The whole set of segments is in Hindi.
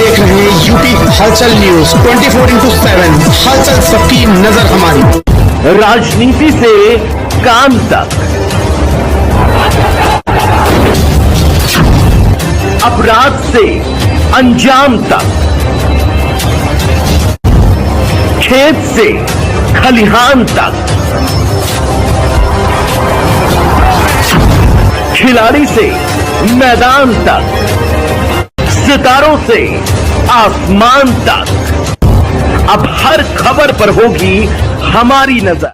देख रहे हैं यूपी हलचल न्यूज 24/7। हलचल सबकी नजर हमारी। राजनीति से काम तक, अपराध से अंजाम तक, खेत से खलिहान तक, खिलाड़ी से मैदान तक, सितारों से आसमान तक, अब हर खबर पर होगी हमारी नजर।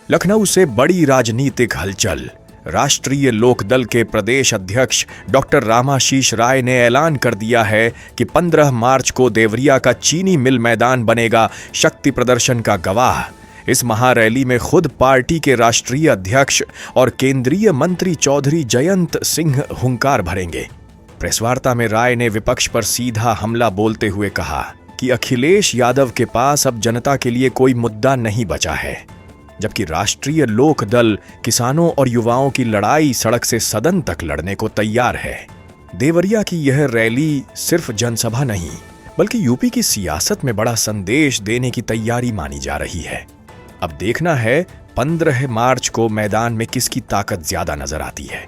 लखनऊ से बड़ी राजनीतिक हलचल। राष्ट्रीय लोकदल के प्रदेश अध्यक्ष डॉक्टर रामाशीष राय ने ऐलान कर दिया है कि 15 मार्च को देवरिया का चीनी मिल मैदान बनेगा शक्ति प्रदर्शन का गवाह। इस महारैली में खुद पार्टी के राष्ट्रीय अध्यक्ष और केंद्रीय मंत्री चौधरी जयंत सिंह हुंकार भरेंगे। प्रेसवार्ता में राय ने विपक्ष पर सीधा हमला बोलते हुए कहा कि अखिलेश यादव के पास अब जनता के लिए कोई मुद्दा नहीं बचा है, जबकि राष्ट्रीय लोकदल किसानों और युवाओं की लड़ाई सड़क से सदन तक लड़ने को तैयार है। देवरिया की यह रैली सिर्फ जनसभा नहीं, बल्कि यूपी की सियासत में बड़ा संदेश देने की तैयारी मानी जा रही है। अब देखना है 15 मार्च को मैदान में किसकी ताकत ज्यादा नजर आती है।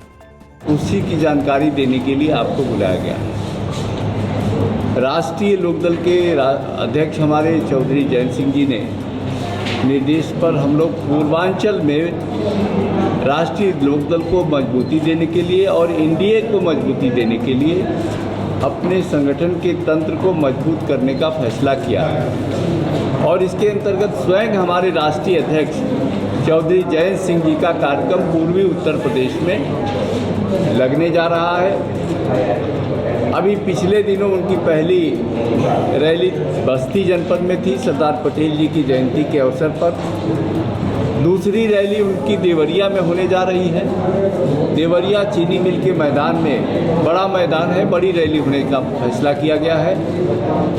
उसी की जानकारी देने के लिए आपको बुलाया गया है। राष्ट्रीय लोकदल के अध्यक्ष हमारे चौधरी जयंत सिंह जी ने निर्देश पर हम लोग पूर्वांचल में राष्ट्रीय लोकदल को मजबूती देने के लिए और एनडीए को मजबूती देने के लिए अपने संगठन के तंत्र को मजबूत करने का फैसला किया है। और इसके अंतर्गत स्वयं हमारे राष्ट्रीय अध्यक्ष चौधरी जयंत सिंह जी का कार्यक्रम पूर्वी उत्तर प्रदेश में लगने जा रहा है। अभी पिछले दिनों उनकी पहली रैली बस्ती जनपद में थी, सरदार पटेल जी की जयंती के अवसर पर। दूसरी रैली उनकी देवरिया में होने जा रही है। देवरिया चीनी मिल के मैदान में, बड़ा मैदान है, बड़ी रैली होने का फैसला किया गया है।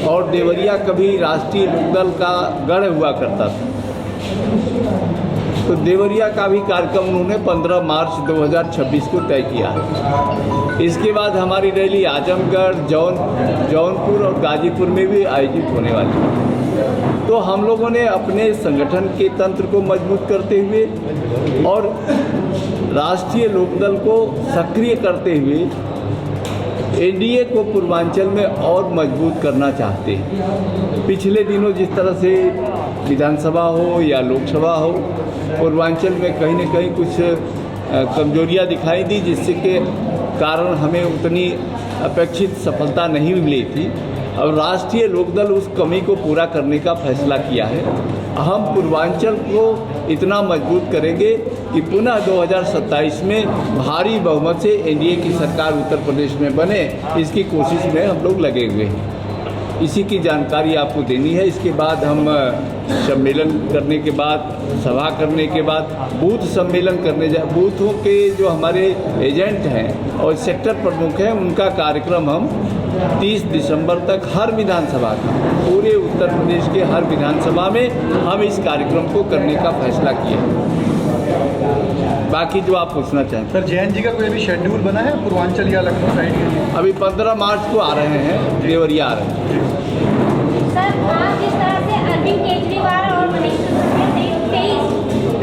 और देवरिया कभी राष्ट्रीय लोकदल का गढ़ हुआ करता था, तो देवरिया का भी कार्यक्रम उन्होंने 15 मार्च 2026 को तय किया है। इसके बाद हमारी रैली आजमगढ़, जौनपुर और गाजीपुर में भी आयोजित होने वाली है। तो हम लोगों ने अपने संगठन के तंत्र को मजबूत करते हुए और राष्ट्रीय लोकदल को सक्रिय करते हुए एनडीए को पूर्वांचल में और मजबूत करना चाहते हैं। पिछले दिनों जिस तरह से विधानसभा हो या लोकसभा हो, पूर्वांचल में कहीं न कहीं कुछ कमजोरियां दिखाई दी, जिससे के कारण हमें उतनी अपेक्षित सफलता नहीं मिली थी। अब राष्ट्रीय लोकदल उस कमी को पूरा करने का फैसला किया है। हम पूर्वांचल को इतना मजबूत करेंगे कि पुनः 2027 में भारी बहुमत से एनडीए की सरकार उत्तर प्रदेश में बने, इसकी कोशिश में हम लोग लगे हुए हैं। इसी की जानकारी आपको देनी है। इसके बाद हम सम्मेलन करने के बाद, सभा करने के बाद बूथ सम्मेलन करने बूथों के जो हमारे एजेंट हैं और सेक्टर प्रमुख हैं, उनका कार्यक्रम हम 30 दिसंबर तक हर विधानसभा का, पूरे उत्तर प्रदेश के हर विधानसभा में हम इस कार्यक्रम को करने का फैसला किया। बाकी जो आप पूछना चाहें। सर, जयंत जी का कोई अभी शेड्यूल बना है पूर्वांचल या लखनऊ साइड के लिए? अभी 15 मार्च को आ रहे हैं, देवरिया आ रहे हैं। सर, आज जिस तरह से अरविंद केजरीवाल और मनीष सिसोदिया 23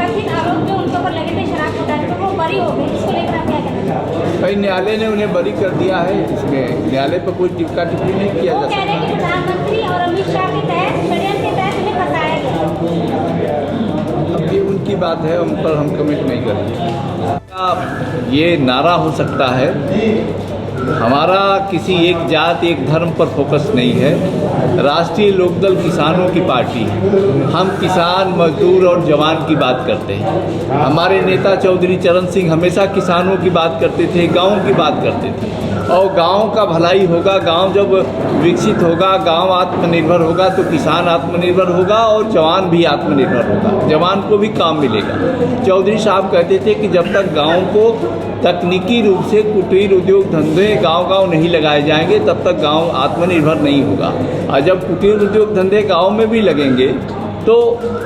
कथित आरोप जो उनके ऊपर लगे थे शराब घोटाले पर, वो बरी हो गए, इसको लेकर आप क्या कहना चाहते हैं? कई न्यायालय ने उन्हें बरी कर दिया है। इसमें न्यायालय पर कोई टिप्पणी नहीं किया जा सकता। कह रहे हैं कि प्रधानमंत्री और अमित शाह के तहत, षड्यंत्र के तहत उन्हें फंसाया गया। अब ये उनकी बात है, उन पर हम कमेंट नहीं करेंगे। ये नारा हो सकता है, हमारा किसी एक जात एक धर्म पर फोकस नहीं है। राष्ट्रीय लोकदल किसानों की पार्टी है। हम किसान, मजदूर और जवान की बात करते हैं। हमारे नेता चौधरी चरण सिंह हमेशा किसानों की बात करते थे, गाँव की बात करते थे। और गांव का भलाई होगा, गांव जब विकसित होगा, गांव आत्मनिर्भर होगा, तो किसान आत्मनिर्भर होगा और जवान भी आत्मनिर्भर होगा, जवान को भी काम मिलेगा। चौधरी साहब कहते थे कि जब तक गांव को तकनीकी रूप से कुटीर उद्योग धंधे गांव-गांव नहीं लगाए जाएंगे, तब तक गांव आत्मनिर्भर नहीं होगा। और जब कुटीर उद्योग धंधे गांव में भी लगेंगे तो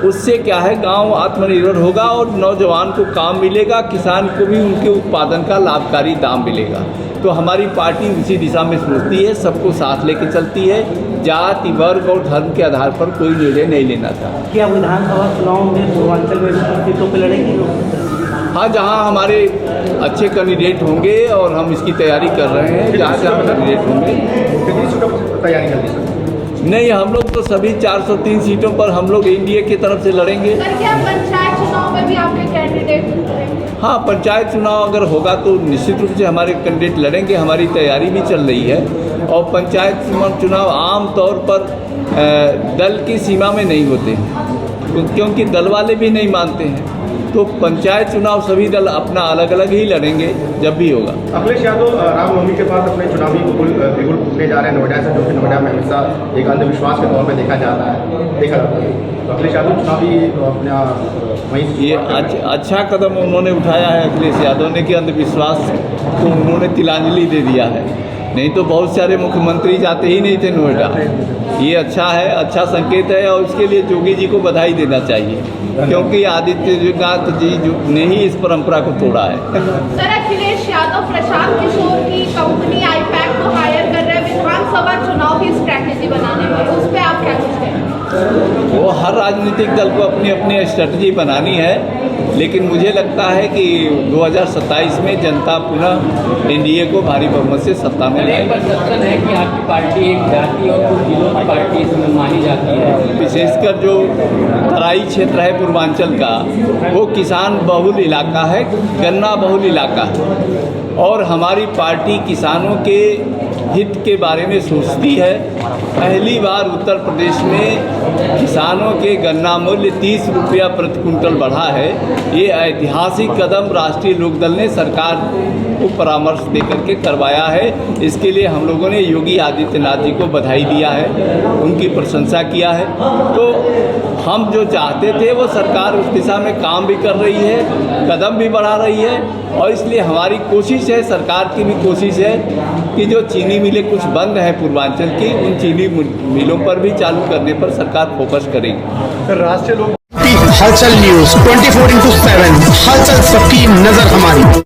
उससे क्या है, गांव आत्मनिर्भर होगा और नौजवान को काम मिलेगा, किसान को भी उनके उत्पादन का लाभकारी दाम मिलेगा। तो हमारी पार्टी उसी दिशा में सोचती है, सबको साथ लेके चलती है, जाति वर्ग और धर्म के आधार पर कोई निर्णय नहीं लेना चाहता। क्या विधानसभा चुनाव में पूर्वांचल में सीटों पर लड़ेंगे? हाँ, जहाँ हमारे अच्छे कैंडिडेट होंगे और हम इसकी तैयारी कर रहे हैं, जहाँ जहाँ कैंडिडेट होंगे। कितनी सीटों पर तैयारी कर दी सर? नहीं, हम लोग तो सभी 403 सीटों पर हम लोग एनडीए की तरफ से लड़ेंगे। सर, क्या पंचायत चुनाव में भी आपके कैंडिडेट करेंगे? हाँ, पंचायत चुनाव अगर होगा तो निश्चित रूप से हमारे कैंडिडेट लड़ेंगे, हमारी तैयारी भी चल रही है। और पंचायत चुनाव आम तौर पर दल की सीमा में नहीं होते हैं, क्योंकि दल वाले भी नहीं मानते हैं। तो पंचायत चुनाव सभी दल अपना अलग अलग ही लड़ेंगे जब भी होगा। अखिलेश यादव रामनवमी के बाद अपने चुनावी बिगुल फूकने जा रहे हैं नोएडा से, जो कि नोएडा में हमेशा एक अंधविश्वास के तौर पर देखा जाता है। तो अखिलेश यादव चुनावी अपना वहीं ये अच्छा कदम उन्होंने उठाया है अखिलेश यादव ने कि अंधविश्वास को उन्होंने तिलांजलि दे दिया है। नहीं तो बहुत सारे मुख्यमंत्री जाते ही नहीं थे नोएडा। ये अच्छा है, अच्छा संकेत है और इसके लिए जोगी जी को बधाई देना चाहिए, क्योंकि आदित्यनाथ जी ने ही इस परंपरा को तोड़ा है। सर, अखिलेश यादव प्रशांत किशोर की कंपनी आईपैक को हायर कर रहे हैं विधानसभा चुनाव की स्ट्रैटेजी बनाने में, उस पर आप क्या कहते हैं? वो हर राजनीतिक दल को अपनी अपनी स्ट्रेटजी बनानी है, लेकिन मुझे लगता है कि 2027 में जनता पुनः एनडीए को भारी बहुमत से सत्ता में लाएगी। परसेप्शन है कि आपकी पार्टी एक जाति और कुछ जिलों की पार्टी इसमें मानी जाती है। विशेषकर जो तराई क्षेत्र है पूर्वांचल का, वो किसान बहुल इलाका है, गन्ना बहुल इलाका है, और हमारी पार्टी किसानों के हित के बारे में सोचती है। पहली बार उत्तर प्रदेश में किसानों के गन्ना मूल्य 30 रुपया प्रति कुंटल बढ़ा है। ये ऐतिहासिक कदम राष्ट्रीय लोकदल ने सरकार को परामर्श देकर के करवाया है। इसके लिए हम लोगों ने योगी आदित्यनाथ जी को बधाई दिया है, उनकी प्रशंसा किया है। तो हम जो चाहते थे वो सरकार उस दिशा में काम भी कर रही है, कदम भी बढ़ा रही है, और इसलिए हमारी कोशिश है, सरकार की भी कोशिश है कि जो चीनी मिलें कुछ बंद हैं पूर्वांचल की, उन चीनी मिलों पर भी चालू करने पर सरकार फोकस करेगी। राष्ट्रीय लोक हलचल न्यूज 24x7 हलचल सबकी नजर हमारी।